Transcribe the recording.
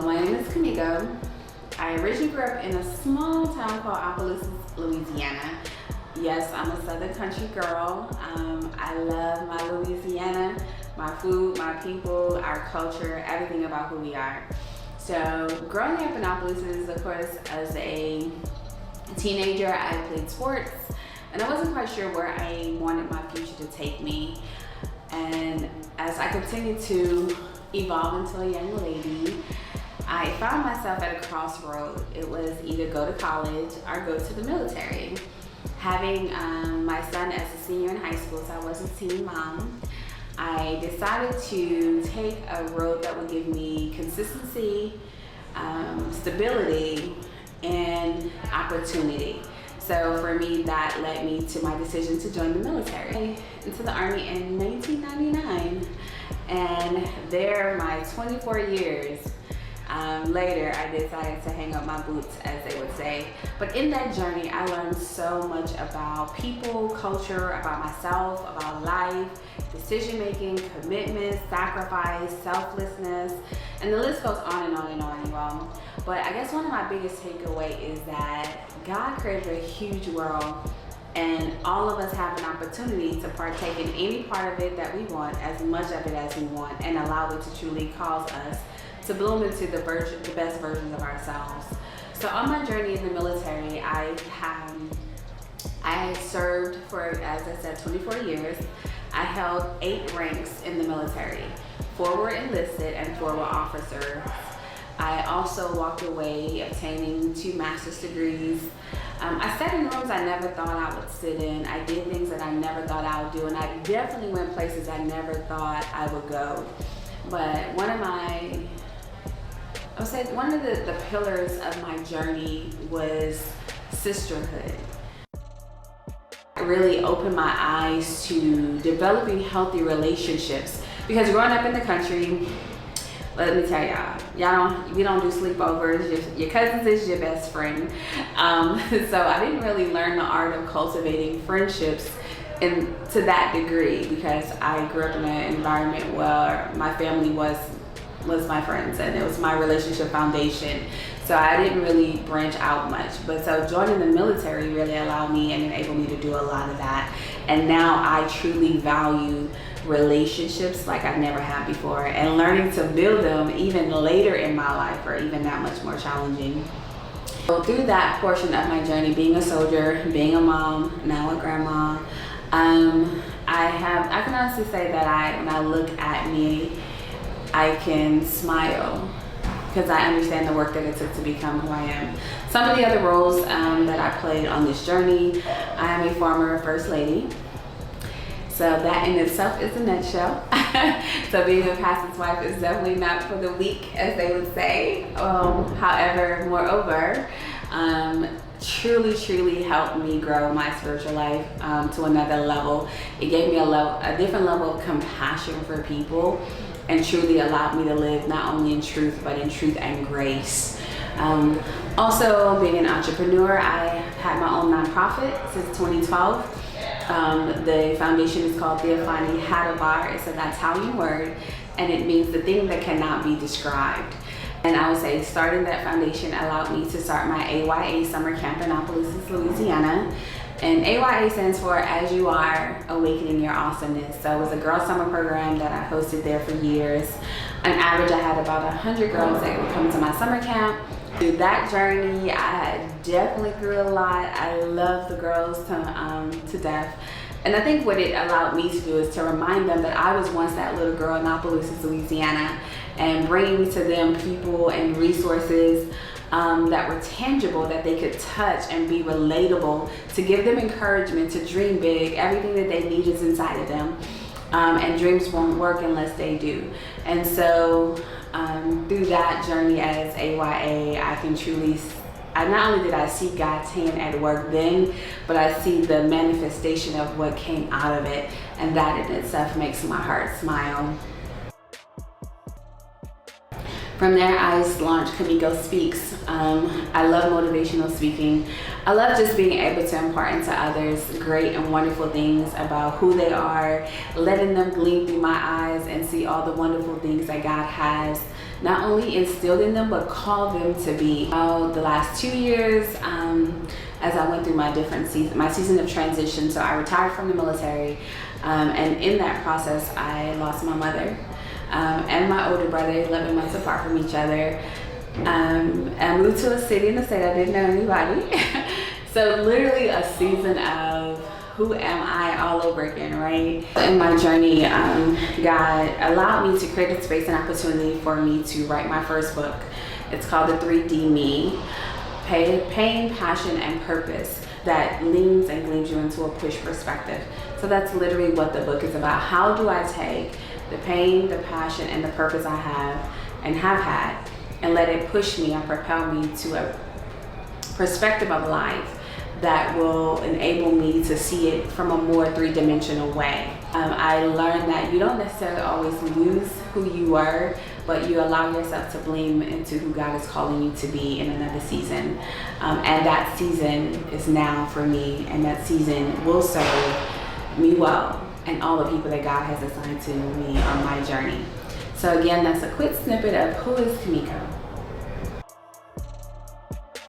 My name is Kimiko. I originally grew up in a small town called Opelousas, Louisiana. Yes, I'm a Southern country girl. I love my Louisiana, my food, my people, our culture, everything about who we are. So growing up in Opelousas, of course, as a teenager, I played sports, and I wasn't quite sure where I wanted my future to take me. And as I continued to evolve into a young lady, I found myself at a crossroad. It was either go to college or go to the military. Having my son as a senior in high school, so I was a teen mom, I decided to take a road that would give me consistency, stability, and opportunity. So for me, that led me to my decision to join the military, into the Army in 1999. And there, my 24 years later, I decided to hang up my boots, as they would say. But in that journey, I learned so much about people, culture, about myself, about life, decision-making, commitment, sacrifice, selflessness, and the list goes on and on and on, you all. But I guess one of my biggest takeaway is that God created a huge world, and all of us have an opportunity to partake in any part of it that we want, as much of it as we want, and allow it to truly cause us to bloom into the best versions of ourselves. So on my journey in the military, I served for, as I said, 24 years. I held 8 ranks in the military. 4 were enlisted and 4 were officers. I also walked away obtaining 2 master's degrees. I sat in rooms I never thought I would sit in. I did things that I never thought I would do, and I definitely went places I never thought I would go. But one of the pillars of my journey was sisterhood. It really opened my eyes to developing healthy relationships, because growing up in the country, let me tell we don't do sleepovers. Your cousins is your best friend. So I didn't really learn the art of cultivating friendships to that degree, because I grew up in an environment where my family was my friends, and it was my relationship foundation. So I didn't really branch out much. But so joining the military really allowed me and enabled me to do a lot of that. And now I truly value relationships like I've never had before, and learning to build them even later in my life are even that much more challenging. So through that portion of my journey, being a soldier, being a mom, now a grandma, I can honestly say that when I look at me, I can smile, because I understand the work that it took to become who I am. Some of the other roles that I played on this journey: I am a former First Lady. So that in itself is a nutshell. So being a pastor's wife is definitely not for the weak, as they would say. However, moreover, truly helped me grow my spiritual life to another level. It gave me a different level of compassion for people, and truly allowed me to live not only in truth, but in truth and grace. Also, being an entrepreneur, I had my own nonprofit since 2012. The foundation is called Theophany Hadabar. It's an Italian word, and it means the thing that cannot be described. And I would say starting that foundation allowed me to start my AYA summer camp in Opelousas, Louisiana. And AYA stands for As You Are, Awakening Your Awesomeness. So it was a girl summer program that I hosted there for years. On average, I had about 100 girls that would come to my summer camp. Through that journey, I definitely grew a lot. I love the girls to death. And I think what it allowed me to do is to remind them that I was once that little girl in Opelousas, Louisiana, and bringing to them people and resources that were tangible, that they could touch and be relatable, to give them encouragement to dream big. Everything that they need is inside of them, and dreams won't work unless they do. And so through that journey as AYA, not only did I see God's hand at work then, but I see the manifestation of what came out of it, and that in itself makes my heart smile. From there, I launched Kimiko Speaks. I love motivational speaking. I love just being able to impart into others great and wonderful things about who they are, letting them gleam through my eyes and see all the wonderful things that God has not only instilled in them, but called them to be. The last 2 years, as I went through my season of transition, so I retired from the military, and in that process, I lost my mother and my older brother, 11 months apart from each other. I moved to a city in the state I didn't know anybody. So literally a season of who am I all over again, right? In my journey, God allowed me to create a space and opportunity for me to write my first book. It's called The 3D Me, Pain, Passion, and Purpose, that leans and gleams you into a push perspective. So that's literally what the book is about. How do I take the pain, the passion, and the purpose I have and have had, and let it push me and propel me to a perspective of life that will enable me to see it from a more three-dimensional way. I learned that you don't necessarily always lose who you were, but you allow yourself to bloom into who God is calling you to be in another season. And that season is now for me, and that season will serve me well and all the people that God has assigned to me on my journey. So again, that's a quick snippet of who is Kimiko.